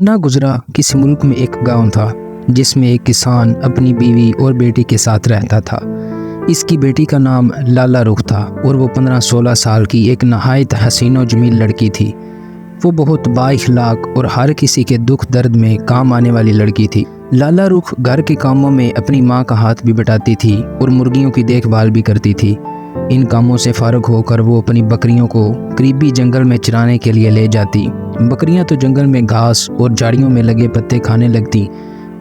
ना गुजरा किसी मुल्क में एक गांव था जिसमें एक किसान अपनी बीवी और बेटी के साथ रहता था। इसकी बेटी का नाम लाला रुख था और वो 15-16 साल की एक नहायत हसीन और जमील लड़की थी। वो बहुत बाइखलाक और हर किसी के दुख दर्द में काम आने वाली लड़की थी। लाला रुख घर के कामों में अपनी माँ का हाथ भी बटाती थी और मुर्गियों की देखभाल भी करती थी। इन कामों से फारग होकर वो अपनी बकरियों को करीबी जंगल में चराने के लिए ले जाती। बकरियां तो जंगल में घास और झाड़ियों में लगे पत्ते खाने लगती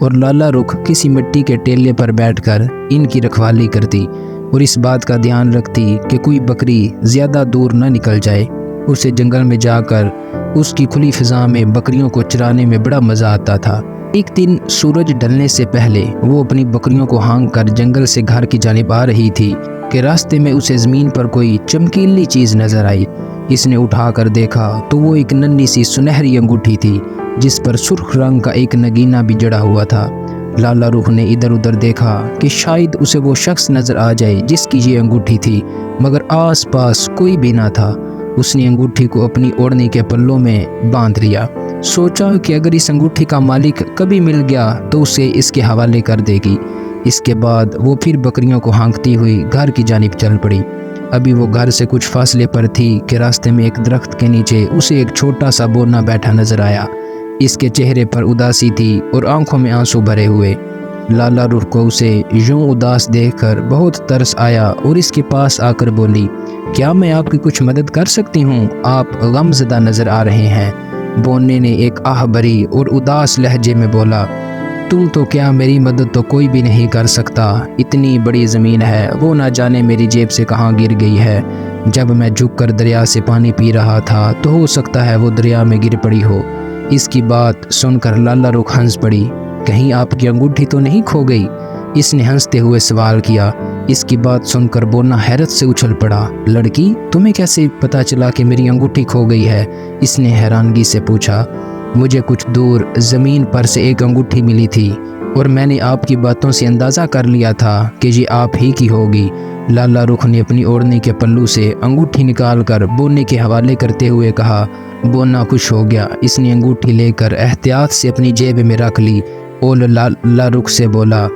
और लाला रुख किसी मिट्टी के टेले पर बैठकर इनकी रखवाली करती और इस बात का ध्यान रखती कि कोई बकरी ज़्यादा दूर न निकल जाए। उसे जंगल में जाकर उसकी खुली फिजा में बकरियों को चराने में बड़ा मज़ा आता था। एक दिन सूरज ढलने से पहले वो अपनी बकरियों को हाँक कर जंगल से घर की जानिब आ रही थी कि रास्ते में उसे ज़मीन पर कोई चमकीली चीज़ नज़र आई। इसने उठाकर देखा तो वो एक नन्ही सी सुनहरी अंगूठी थी जिस पर सुर्ख रंग का एक नगीना भी जड़ा हुआ था। लाला रुख ने इधर उधर देखा कि शायद उसे वो शख्स नज़र आ जाए जिसकी ये अंगूठी थी, मगर आस पास कोई भी ना था। उसने अंगूठी को अपनी ओढ़नी के पल्लों में बांध लिया। सोचा कि अगर इस अंगूठी का मालिक कभी मिल गया तो उसे इसके हवाले कर देगी। इसके बाद वो फिर बकरियों को हाँकती हुई घर की जानिब चल पड़ी। अभी वो घर से कुछ फासले पर थी कि रास्ते में एक दरख्त के नीचे उसे एक छोटा सा बोना बैठा नजर आया। इसके चेहरे पर उदासी थी और आंखों में आंसू भरे हुए। लाला रुख को उसे यूं उदास देखकर बहुत तरस आया और इसके पास आकर बोली, क्या मैं आपकी कुछ मदद कर सकती हूँ? आप गमज़दा नज़र आ रहे हैं। बोने ने एक आह भरी और उदास लहजे में बोला, तुम तो क्या, मेरी मदद तो कोई भी नहीं कर सकता। इतनी बड़ी ज़मीन है, वो ना जाने मेरी जेब से कहाँ गिर गई है। जब मैं झुककर दरिया से पानी पी रहा था तो हो सकता है वो दरिया में गिर पड़ी हो। इसकी बात सुनकर लाला रुख हंस पड़ी। कहीं आपकी अंगूठी तो नहीं खो गई? इसने हंसते हुए सवाल किया। इसकी बात सुनकर बोना हैरत से उछल पड़ा। लड़की, तुम्हें कैसे पता चला कि मेरी अंगूठी खो गई है? इसने हैरानगी से पूछा। मुझे कुछ दूर ज़मीन पर से एक अंगूठी मिली थी और मैंने आपकी बातों से अंदाज़ा कर लिया था कि ये आप ही की होगी। लाला रुख ने अपनी ओढ़नी के पल्लू से अंगूठी निकालकर बोने के हवाले करते हुए कहा। बोना खुश हो गया। इसने अंगूठी लेकर एहतियात से अपनी जेब में रख ली और लाला रुख से बोला,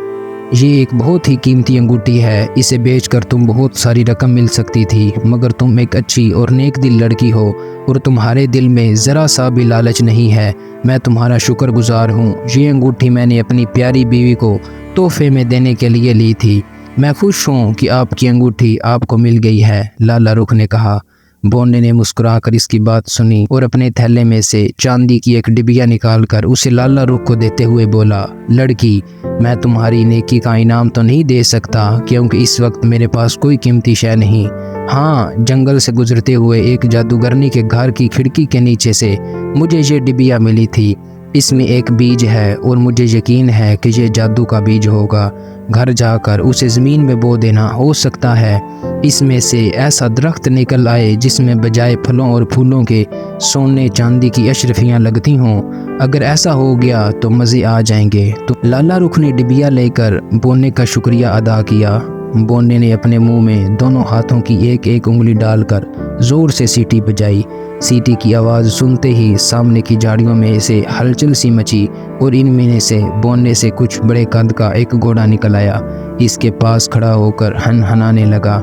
ये एक बहुत ही कीमती अंगूठी है, इसे बेचकर तुम बहुत सारी रकम मिल सकती थी, मगर तुम एक अच्छी और नेक दिल लड़की हो और तुम्हारे दिल में ज़रा सा भी लालच नहीं है। मैं तुम्हारा शुक्रगुजार हूँ। ये अंगूठी मैंने अपनी प्यारी बीवी को तोहफे में देने के लिए ली थी। मैं खुश हूँ कि आपकी अंगूठी आपको मिल गई है, लाला रुख ने कहा। बोने ने मुस्कुराकर इसकी बात सुनी और अपने थैले में से चांदी की एक डिबिया निकालकर उसे लाला रुख को देते हुए बोला, लड़की, मैं तुम्हारी नेकी का इनाम तो नहीं दे सकता क्योंकि इस वक्त मेरे पास कोई कीमती शय नहीं। हाँ, जंगल से गुजरते हुए एक जादूगरनी के घर की खिड़की के नीचे से मुझे ये डिबिया मिली थी। इसमें एक बीज है और मुझे यकीन है कि ये जादू का बीज होगा। घर जाकर उसे ज़मीन में बो देना। हो सकता है इसमें से ऐसा दरख्त निकल आए जिसमें बजाय फलों और फूलों के सोने चांदी की अशरफियाँ लगती हों। अगर ऐसा हो गया तो मज़े आ जाएंगे। तो लाला रुख ने डिबिया लेकर बोने का शुक्रिया अदा किया। बोने ने अपने मुंह में दोनों हाथों की एक एक उंगली डालकर ज़ोर से सीटी बजाई। सीटी की आवाज़ सुनते ही सामने की झाड़ियों में से हलचल सी मची और इनमें से बोने से कुछ बड़े कद का एक घोड़ा निकल आया। इसके पास खड़ा होकर हनहनाने लगा।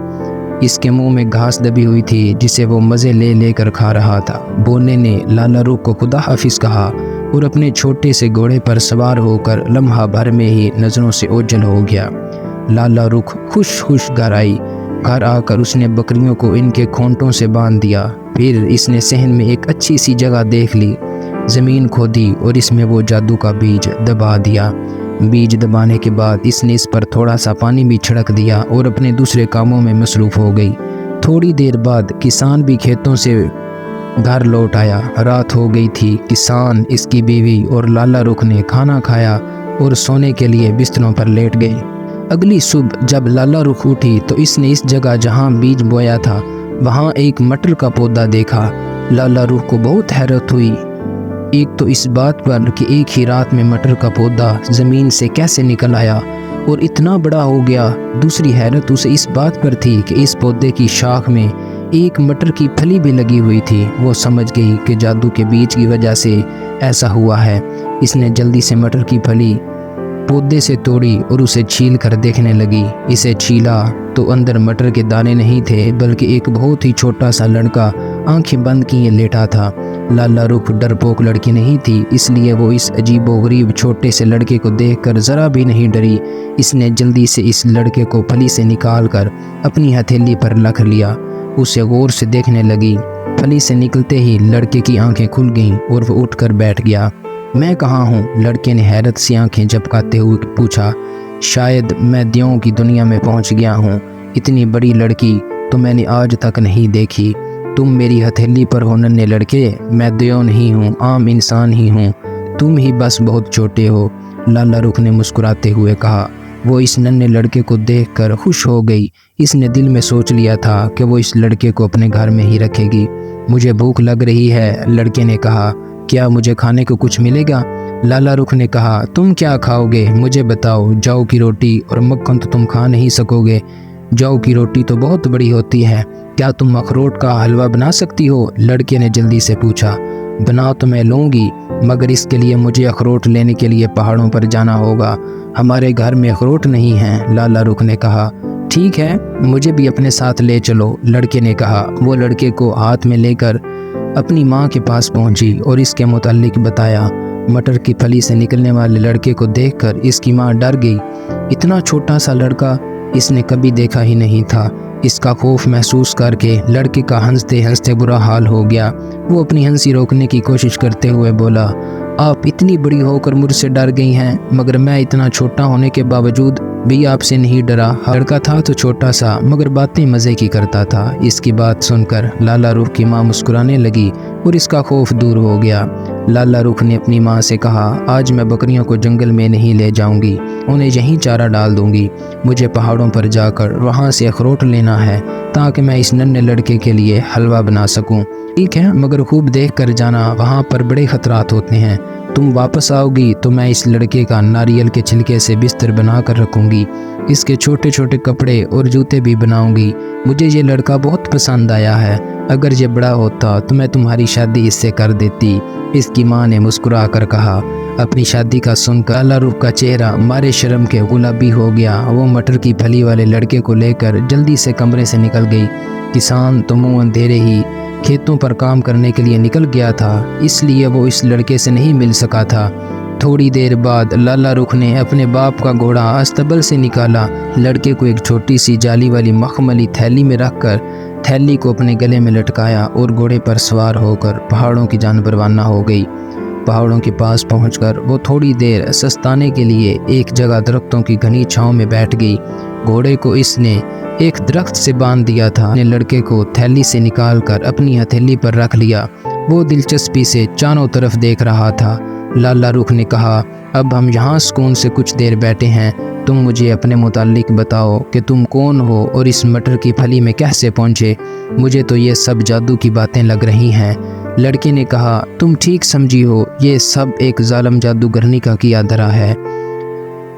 इसके मुंह में घास दबी हुई थी जिसे वो मज़े ले लेकर खा रहा था। बोने ने लाला रुख को खुदा हाफिज़ कहा और अपने छोटे से घोड़े पर सवार होकर लम्हा भर में ही नज़रों से ओझल हो गया। लाला रुख खुश घर आई। घर आकर उसने बकरियों को इनके खोंटों से बांध दिया। फिर इसने सहन में एक अच्छी सी जगह देख ली, ज़मीन खोदी और इसमें वो जादू का बीज दबा दिया। बीज दबाने के बाद इसने इस पर थोड़ा सा पानी भी छिड़क दिया और अपने दूसरे कामों में मसरूफ़ हो गई। थोड़ी देर बाद किसान भी खेतों से घर लौट आया। रात हो गई थी। किसान, इसकी बीवी और लाला रुख ने खाना खाया और सोने के लिए बिस्तरों पर लेट गए। अगली सुबह जब लाला रुख उठी तो इसने इस जगह जहाँ बीज बोया था वहाँ एक मटर का पौधा देखा। लाला रुख को बहुत हैरत हुई, एक तो इस बात पर कि एक ही रात में मटर का पौधा ज़मीन से कैसे निकल आया और इतना बड़ा हो गया। दूसरी हैरत उसे इस बात पर थी कि इस पौधे की शाख में एक मटर की फली भी लगी हुई थी। वो समझ गई कि जादू के बीज की वजह से ऐसा हुआ है। اس نے جلدی سے مٹر کی پھلی پودے سے توڑی اور اسے چھیل کر دیکھنے لگی۔ اسے چھیلا تو اندر مٹر کے دانے نہیں تھے بلکہ ایک بہت ہی چھوٹا سا لڑکا آنکھیں بند کیے لیٹا تھا۔ لالا رخ ڈرپوک لڑکی نہیں تھی، اس لیے وہ اس عجیب و غریب چھوٹے سے لڑکے کو دیکھ کر ذرا بھی نہیں ڈری۔ اس نے جلدی سے اس لڑکے کو پھلی سے نکال کر اپنی ہتھیلی پر رکھ لیا، اسے غور سے دیکھنے لگی۔ پھلی سے نکلتے ہی لڑکے کی آنکھیں کھل گئیں اور وہ اٹھ کر بیٹھ گیا۔ میں کہاں ہوں؟ لڑکے نے حیرت سی آنکھیں جھپکاتے ہوئے پوچھا۔ شاید میں دیوں کی دنیا میں پہنچ گیا ہوں، اتنی بڑی لڑکی تو میں نے آج تک نہیں دیکھی۔ تم میری ہتھیلی پر ہو ننھے لڑکے، میں دیو نہیں ہوں، عام انسان ہی ہوں، تم ہی بس بہت چھوٹے ہو، لالا رخ نے مسکراتے ہوئے کہا۔ وہ اس ننھے لڑکے کو دیکھ کر خوش ہو گئی۔ اس نے دل میں سوچ لیا تھا کہ وہ اس لڑکے کو اپنے گھر میں ہی رکھے گی۔ مجھے بھوک لگ رہی ہے، لڑکے نے کہا، کیا مجھے کھانے کو کچھ ملے گا؟ لالا رخ نے کہا، تم کیا کھاؤ گے مجھے بتاؤ، جاؤ کی روٹی اور مکھن تو تم کھا نہیں سکو گے، جاؤ کی روٹی تو بہت بڑی ہوتی ہے، کیا تم اخروٹ کا حلوہ بنا سکتی ہو؟ لڑکے نے جلدی سے پوچھا۔ بنا تو میں لوں گی، مگر اس کے لیے مجھے اخروٹ لینے کے لیے پہاڑوں پر جانا ہوگا، ہمارے گھر میں اخروٹ نہیں ہیں، لالا رخ نے کہا۔ ٹھیک ہے، مجھے بھی اپنے ساتھ لے چلو، لڑکے نے کہا۔ وہ لڑکے کو ہاتھ میں لے کر اپنی ماں کے پاس پہنچی اور اس کے متعلق بتایا۔ مٹر کی پھلی سے نکلنے والے لڑکے کو دیکھ کر اس کی ماں ڈر گئی۔ اتنا چھوٹا سا لڑکا اس نے کبھی دیکھا ہی نہیں تھا۔ اس کا خوف محسوس کر کے لڑکے کا ہنستے ہنستے برا حال ہو گیا۔ وہ اپنی ہنسی روکنے کی کوشش کرتے ہوئے بولا، آپ اتنی بڑی ہو کر مجھ سے ڈر گئی ہیں، مگر میں اتنا چھوٹا ہونے کے باوجود بھی آپ سے نہیں ڈرا۔ لڑکا تھا تو چھوٹا سا، مگر باتیں مزے کی کرتا تھا۔ اس کی بات سن کر لالا رخ کی ماں مسکرانے لگی اور اس کا خوف دور ہو گیا۔ لالا رخ نے اپنی ماں سے کہا، آج میں بکریوں کو جنگل میں نہیں لے جاؤں گی، انہیں یہیں چارہ ڈال دوں گی، مجھے پہاڑوں پر جا کر وہاں سے اخروٹ لینا ہے تاکہ میں اس ننھے لڑکے کے لیے حلوہ بنا سکوں۔ ٹھیک ہے، مگر خوب دیکھ کر جانا، وہاں پر بڑے خطرات ہوتے ہیں، تم واپس آؤ گی تو میں اس لڑکے کا ناریل کے چھلکے سے بستر بنا کر رکھوں گی، اس کے چھوٹے چھوٹے کپڑے اور جوتے بھی بناؤں گی، مجھے یہ لڑکا بہت پسند آیا ہے، اگر یہ بڑا ہوتا تو میں تمہاری شادی اس سے کر دیتی، اس کی ماں نے مسکرا کر کہا۔ اپنی شادی کا سن کر لالا رخ کا چہرہ مارے شرم کے گلابی ہو گیا۔ وہ مٹر کی پھلی والے لڑکے کو لے کر جلدی سے کمرے سے نکل گئی۔ کسان تو منہ اندھیرے ہی کھیتوں پر کام کرنے کے لیے نکل گیا تھا، اس لیے وہ اس لڑکے سے نہیں مل سکا تھا۔ تھوڑی دیر بعد لالا رخ نے اپنے باپ کا گھوڑا استبل سے نکالا، لڑکے کو ایک چھوٹی سی جالی والی مخملی تھیلی میں رکھ کر تھیلی کو اپنے گلے میں لٹکایا اور گھوڑے پر سوار ہو کر پہاڑوں کی جانب روانہ ہو گئی۔ پہاڑوں کے پاس پہنچ کر وہ تھوڑی دیر سستانے کے لیے ایک جگہ درختوں کی گھنی چھاؤں میں بیٹھ گئی۔ گھوڑے کو اس نے ایک درخت سے باندھ دیا تھا۔ نے لڑکے کو تھیلی سے نکال کر اپنی ہتھیلی پر رکھ لیا۔ وہ دلچسپی سے چاروں طرف دیکھ رہا تھا۔ لالا رخ نے کہا، اب ہم یہاں سکون سے کچھ دیر بیٹھے ہیں، تم مجھے اپنے متعلق بتاؤ کہ تم کون ہو اور اس مٹر کی پھلی میں کیسے پہنچے، مجھے تو یہ سب جادو کی باتیں لگ رہی ہیں۔ لڑکے نے کہا، تم ٹھیک سمجھی ہو، یہ سب ایک ظالم جادوگرنی کا کیا دھرا ہے۔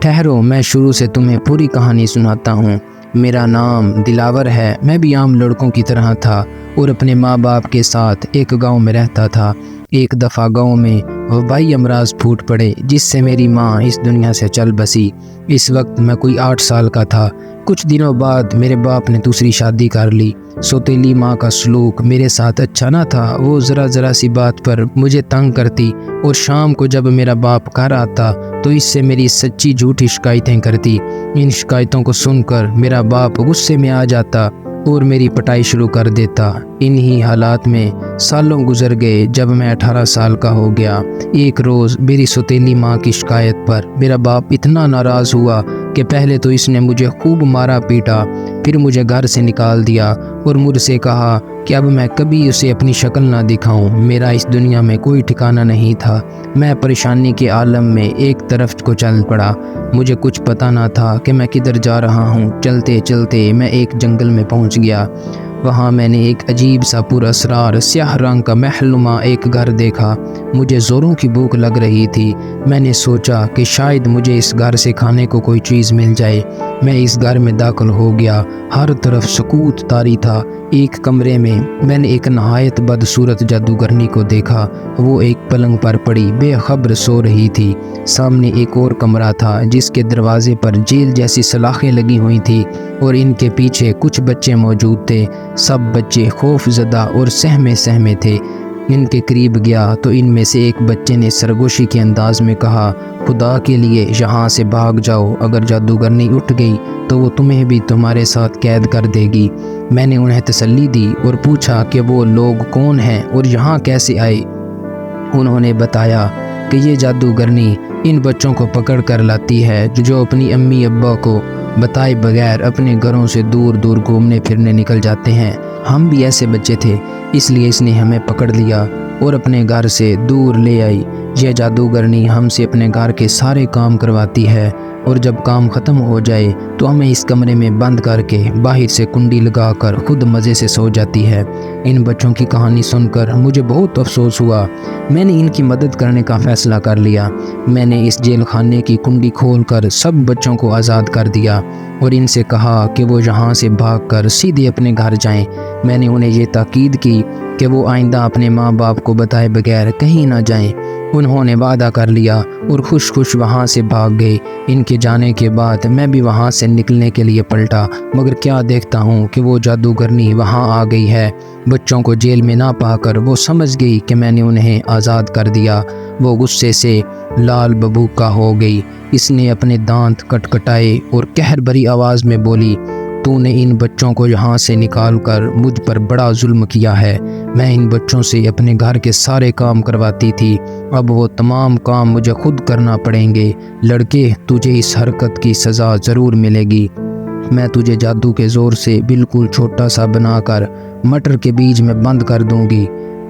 ٹھہرو، میں شروع سے تمہیں پوری کہانی سناتا ہوں۔ میرا نام دلاور ہے، میں بھی عام لڑکوں کی طرح تھا اور اپنے ماں باپ کے ساتھ ایک گاؤں میں رہتا تھا۔ ایک دفعہ گاؤں میں وبائی امراض پھوٹ پڑے جس سے میری ماں اس دنیا سے چل بسی۔ اس وقت میں کوئی 8 سال کا تھا۔ کچھ دنوں بعد میرے باپ نے دوسری شادی کر لی۔ سوتیلی ماں کا سلوک میرے ساتھ اچھا نہ تھا، وہ ذرا سی بات پر مجھے تنگ کرتی اور شام کو جب میرا باپ گھر آتا تو اس سے میری سچی جھوٹی شکایتیں کرتی۔ ان شکایتوں کو سن کر میرا باپ غصے میں آ جاتا اور میری پٹائی شروع کر دیتا۔ انہی حالات میں سالوں گزر گئے۔ جب میں 18 سال کا ہو گیا، ایک روز میری سوتیلی ماں کی شکایت پر میرا باپ اتنا ناراض ہوا کہ پہلے تو اس نے مجھے خوب مارا پیٹا، پھر مجھے گھر سے نکال دیا اور مجھ سے کہا کہ اب میں کبھی اسے اپنی شکل نہ دکھاؤں۔ میرا اس دنیا میں کوئی ٹھکانہ نہیں تھا۔ میں پریشانی کے عالم میں ایک طرف کو چل پڑا۔ مجھے کچھ پتہ نہ تھا کہ میں کدھر جا رہا ہوں۔ چلتے چلتے میں ایک جنگل میں پہنچ گیا۔ وہاں میں نے ایک عجیب سا پر اسرار سیاہ رنگ کا محل نما ایک گھر دیکھا۔ مجھے زوروں کی بھوک لگ رہی تھی۔ میں نے سوچا کہ شاید مجھے اس گھر سے کھانے کو کوئی چیز مل جائے۔ میں اس گھر میں داخل ہو گیا۔ ہر طرف سکوت طاری تھا۔ ایک کمرے میں نے ایک نہایت بدصورت جادوگرنی کو دیکھا۔ وہ ایک पलंग पर पड़ी बेखबर सो रही थी। सामने एक और कमरा था जिसके दरवाजे पर जेल जैसी सलाखें लगी हुई थी और इनके पीछे कुछ बच्चे मौजूद थे। सब बच्चे खौफजदा और सहमे सहमे थे। इनके करीब गया तो इनमें से एक बच्चे ने सरगोशी के अंदाज में कहा, खुदा के लिए यहाँ से भाग जाओ, अगर जादूगरनी उठ गई तो वो तुम्हें भी तुम्हारे साथ कैद कर देगी। मैंने उन्हें तसल्ली दी और पूछा कि वो लोग कौन हैं और यहाँ कैसे आए। उन्होंने बताया कि ये जादूगरनी इन बच्चों को पकड़ कर लाती है जो अपनी अम्मी अब्बा को बताए बगैर अपने घरों से दूर दूर घूमने फिरने निकल जाते हैं। हम भी ऐसे बच्चे थे, इसलिए इसने हमें पकड़ लिया और अपने घर से दूर ले आई। यह जादूगरनी हमसे अपने घर के सारे काम करवाती है और जब काम ख़त्म हो जाए तो हमें इस कमरे में बंद करके बाहर से कुंडी लगाकर खुद मज़े से सो जाती है। इन बच्चों की कहानी सुनकर मुझे बहुत अफसोस हुआ। मैंने इनकी मदद करने का फ़ैसला कर लिया। मैंने इस जेल खाने की कुंडी खोलकर सब बच्चों को आज़ाद कर दिया और इनसे कहा कि वो यहाँ से भागकर सीधे अपने घर जाएं। मैंने उन्हें ये ताकीद की कि वो आइंदा अपने माँ बाप को बताए बगैर कहीं ना जाएं। उन्होंने वादा कर लिया और खुश खुश वहाँ से भाग गए। इनके जाने के बाद मैं भी वहाँ से निकलने के लिए पलटा, मगर क्या देखता हूँ कि वो जादूगरनी वहाँ आ गई है। बच्चों को जेल में ना पाकर वो समझ गई कि मैंने उन्हें आज़ाद कर दिया। वो गुस्से से लाल बबूका हो गई। इसने अपने दांत कटकटाए और कहर भरी आवाज़ में बोली, तूने इन बच्चों को यहाँ से निकाल कर मुझ पर बड़ा जुल्म किया है। मैं इन बच्चों से अपने घर के सारे काम करवाती थी, अब वो तमाम काम मुझे खुद करना पड़ेंगे। लड़के, तुझे इस हरकत की सज़ा ज़रूर मिलेगी। मैं तुझे जादू के ज़ोर से बिल्कुल छोटा सा बनाकर मटर के बीज में बंद कर दूंगी।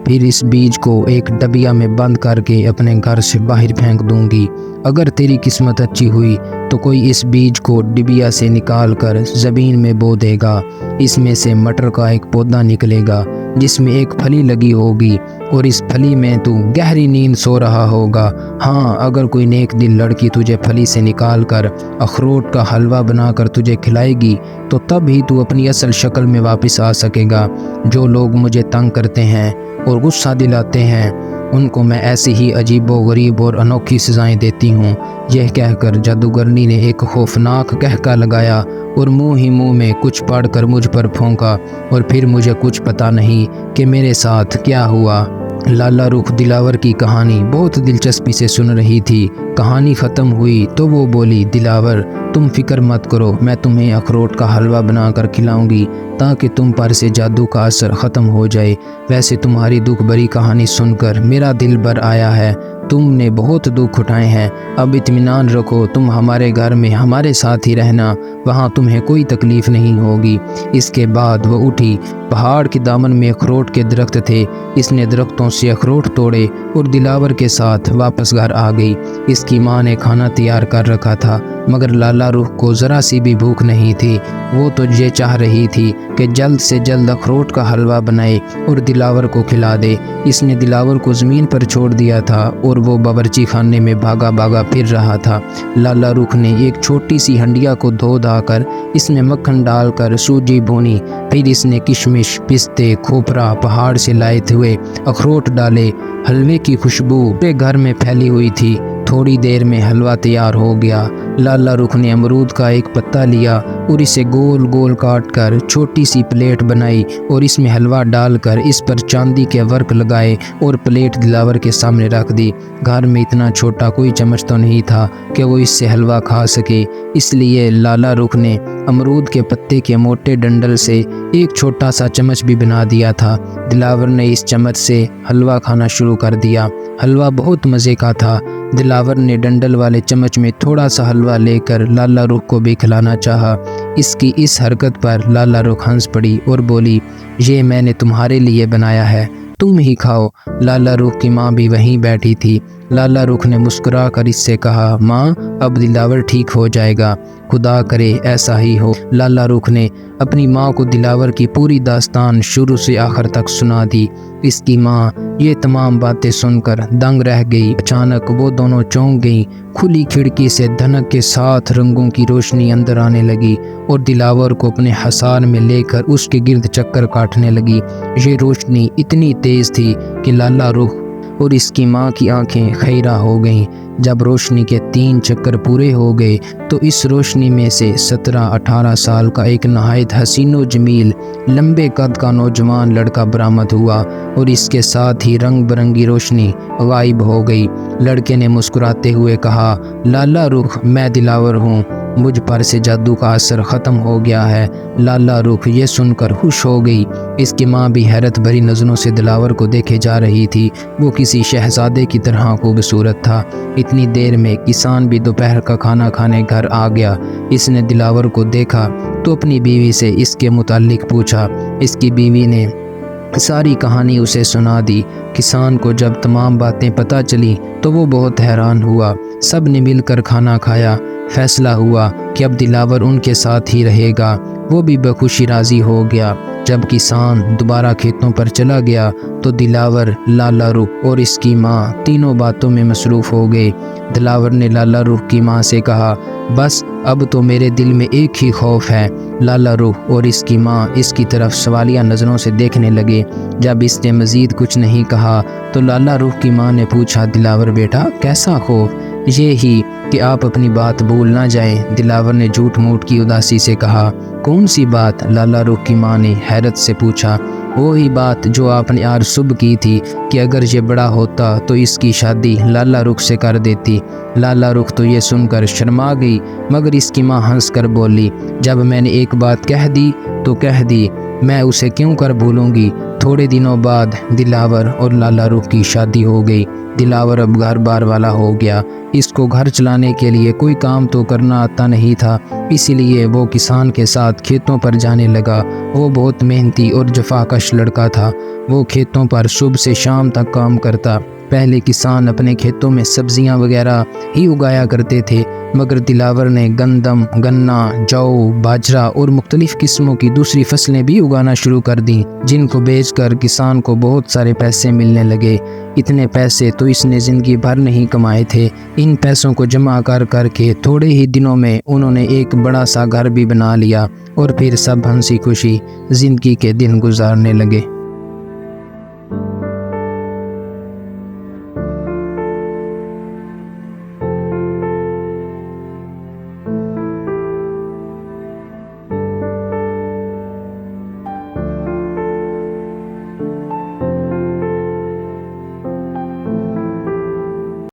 फिर इस बीज को एक डबिया में बंद करके अपने घर से बाहर फेंक दूंगी। अगर तेरी किस्मत अच्छी हुई तो कोई इस बीज को डिबिया से निकाल कर ज़मीन में बो देगा। इसमें से मटर का एक पौधा निकलेगा जिसमें एक फली लगी होगी और इस फली में तू गहरी नींद सो रहा होगा। हाँ, अगर कोई नेक दिल लड़की तुझे फली से निकाल कर अखरोट का हलवा बनाकर तुझे खिलाएगी तो तब ही तू अपनी असल शक्ल में वापस आ सकेगा। जो लोग मुझे तंग करते हैं और गुस्सा दिलाते हैं उनको मैं ऐसी ही अजीबो गरीब और अनोखी सज़ाएं देती हूँ। यह कहकर जादूगरनी ने एक खौफनाक कहका लगाया और मुंह ही मुंह में कुछ पढ़कर मुझ पर फूंका और फिर मुझे कुछ पता नहीं कि मेरे साथ क्या हुआ। लाला रुख दिलावर की कहानी बहुत दिलचस्पी से सुन रही थी। कहानी ख़त्म हुई तो वो बोली, दिलावर तुम फिक्र मत करो, मैं तुम्हें अखरोट का हलवा बनाकर खिलाऊंगी ताकि तुम पर से जादू का असर ख़त्म हो जाए। वैसे तुम्हारी दुख भरी कहानी सुनकर मेरा दिल भर आया है। तुमने बहुत दुख उठाए हैं, अब इत्मीनान रखो, तुम हमारे घर में हमारे साथ ही रहना, वहाँ तुम्हें कोई तकलीफ़ नहीं होगी। इसके बाद वो उठी। पहाड़ के दामन में अखरोट के दरख्त थे। इसने दरख्तों से अखरोट तोड़े और दिलावर के साथ वापस घर आ गई। इसकी माँ ने खाना तैयार कर रखा था, मगर लाला रुख को ज़रा सी भी भूख नहीं थी। वो तो ये चाह रही थी कि जल्द से जल्द अखरोट का हलवा बनाए और दिलावर को खिला दे। इसने दिलावर को ज़मीन पर छोड़ दिया था और वो बावर्ची खाने में भागा भागा फिर रहा था। लाला रुख ने एक छोटी सी हंडिया को धो धाकर इसमें मक्खन डालकर सूजी भूनी। फिर इसने किशमिश, पिस्ते, खोपरा पहाड़ से लाए हुए अखरोट डाले। हलवे की खुशबू पूरे घर में फैली हुई थी। थोड़ी देर में हलवा तैयार हो गया। लाला रुख ने अमरूद का एक पत्ता लिया और इसे गोल गोल काट कर छोटी सी प्लेट बनाई और इसमें हलवा डालकर इस पर चांदी के वर्क लगाए और प्लेट दिलावर के सामने रख दी। घर में इतना छोटा कोई चम्मच तो नहीं था कि वो इससे हलवा खा सके, इसलिए लाला रुख ने अमरूद के पत्ते के मोटे डंडल से एक छोटा सा चम्मच भी बना दिया था। दिलावर ने इस चम्मच से हलवा खाना शुरू कर दिया। हलवा बहुत मज़े का था। दिलावर ने डंडल वाले चम्मच में थोड़ा सा हलवा लेकर लाला रुख को भी खिलाना चाहा। इसकी इस हरकत पर लाला रुख हंस पड़ी और बोली, ये मैंने तुम्हारे लिए बनाया है, तुम ही खाओ। लाला रुख की माँ भी वहीं बैठी थी। लाला रुख ने मुस्कुरा कर इससे कहा, माँ अब दिलावर ठीक हो जाएगा, खुदा करे ऐसा ही हो। लाला रुख ने अपनी माँ को दिलावर की पूरी दास्तान शुरू से आखिर तक सुना दी। इसकी माँ ये तमाम बातें सुनकर दंग रह गई। अचानक वो दोनों चौंक गईं। खुली खिड़की से धनक के साथ रंगों की रोशनी अंदर आने लगी और दिलावर को अपने हसार में लेकर उसके गिर्द चक्कर काटने लगी। ये रोशनी इतनी तेज थी कि लाला रुख اور اس کی ماں کی آنکھیں خیرہ ہو گئیں۔ جب روشنی کے 3 چکر پورے ہو گئے تو اس روشنی میں سے 17-18 سال کا ایک نہایت حسین و جمیل لمبے قد کا نوجوان لڑکا برآمد ہوا اور اس کے ساتھ ہی رنگ برنگی روشنی غائب ہو گئی۔ لڑکے نے مسکراتے ہوئے کہا، لالا رخ، میں دلاور ہوں، مجھ پر سے جادو کا اثر ختم ہو گیا ہے۔ لالا رخ یہ سن کر خوش ہو گئی۔ اس کی ماں بھی حیرت بھری نظروں سے دلاور کو دیکھے جا رہی تھی۔ وہ کسی شہزادے کی طرح خوبصورت تھا۔ اتنی دیر میں کسان بھی دوپہر کا کھانا کھانے گھر آ گیا۔ اس نے دلاور کو دیکھا تو اپنی بیوی سے اس کے متعلق پوچھا۔ اس کی بیوی نے ساری کہانی اسے سنا دی۔ کسان کو جب تمام باتیں پتہ چلی تو وہ بہت حیران ہوا۔ سب نے مل کر کھانا کھایا۔ فیصلہ ہوا کہ اب دلاور ان کے ساتھ ہی رہے گا۔ وہ بھی بخوشی راضی ہو گیا۔ جب کسان دوبارہ کھیتوں پر چلا گیا تو دلاور، لالا رخ اور اس کی ماں تینوں باتوں میں مصروف ہو گئے۔ دلاور نے لالا رخ کی ماں سے کہا، بس اب تو میرے دل میں ایک ہی خوف ہے۔ لالا رخ اور اس کی ماں اس کی طرف سوالیہ نظروں سے دیکھنے لگے۔ جب اس نے مزید کچھ نہیں کہا تو لالا رخ کی ماں نے پوچھا، دلاور بیٹا کیسا خوف؟ یہ ہی کہ آپ اپنی بات بھول نہ جائیں۔ دلاور نے جھوٹ موٹ کی اداسی سے کہا، کون سی بات؟ لالا رخ کی ماں نے حیرت سے پوچھا۔ وہی بات جو آپ نے آج صبح کی تھی کہ اگر یہ بڑا ہوتا تو اس کی شادی لالا رخ سے کر دیتی۔ لالا رخ تو یہ سن کر شرما گئی، مگر اس کی ماں ہنس کر بولی، جب میں نے ایک بات کہہ دی تو کہہ دی، میں اسے کیوں کر بھولوں گی۔ تھوڑے دنوں بعد دلاور اور لالا رخ کی شادی ہو گئی۔ دلاور اب گھر بار والا ہو گیا۔ اس کو گھر چلانے کے لیے کوئی کام تو کرنا آتا نہیں تھا، اسی لیے وہ کسان کے ساتھ کھیتوں پر جانے لگا۔ وہ بہت محنتی اور جفاکش لڑکا تھا۔ وہ کھیتوں پر صبح سے شام تک کام کرتا۔ پہلے کسان اپنے کھیتوں میں سبزیاں وغیرہ ہی اگایا کرتے تھے، مگر دلاور نے گندم، گنا، جو، باجرا اور مختلف قسموں کی دوسری فصلیں بھی اگانا شروع کر دیں، جن کو بیچ کر کسان کو بہت سارے پیسے ملنے لگے۔ اتنے پیسے تو اس نے زندگی بھر نہیں کمائے تھے۔ ان پیسوں کو جمع کر کر کے تھوڑے ہی دنوں میں انہوں نے ایک بڑا سا گھر بھی بنا لیا اور پھر سب ہنسی خوشی زندگی کے دن گزارنے لگے۔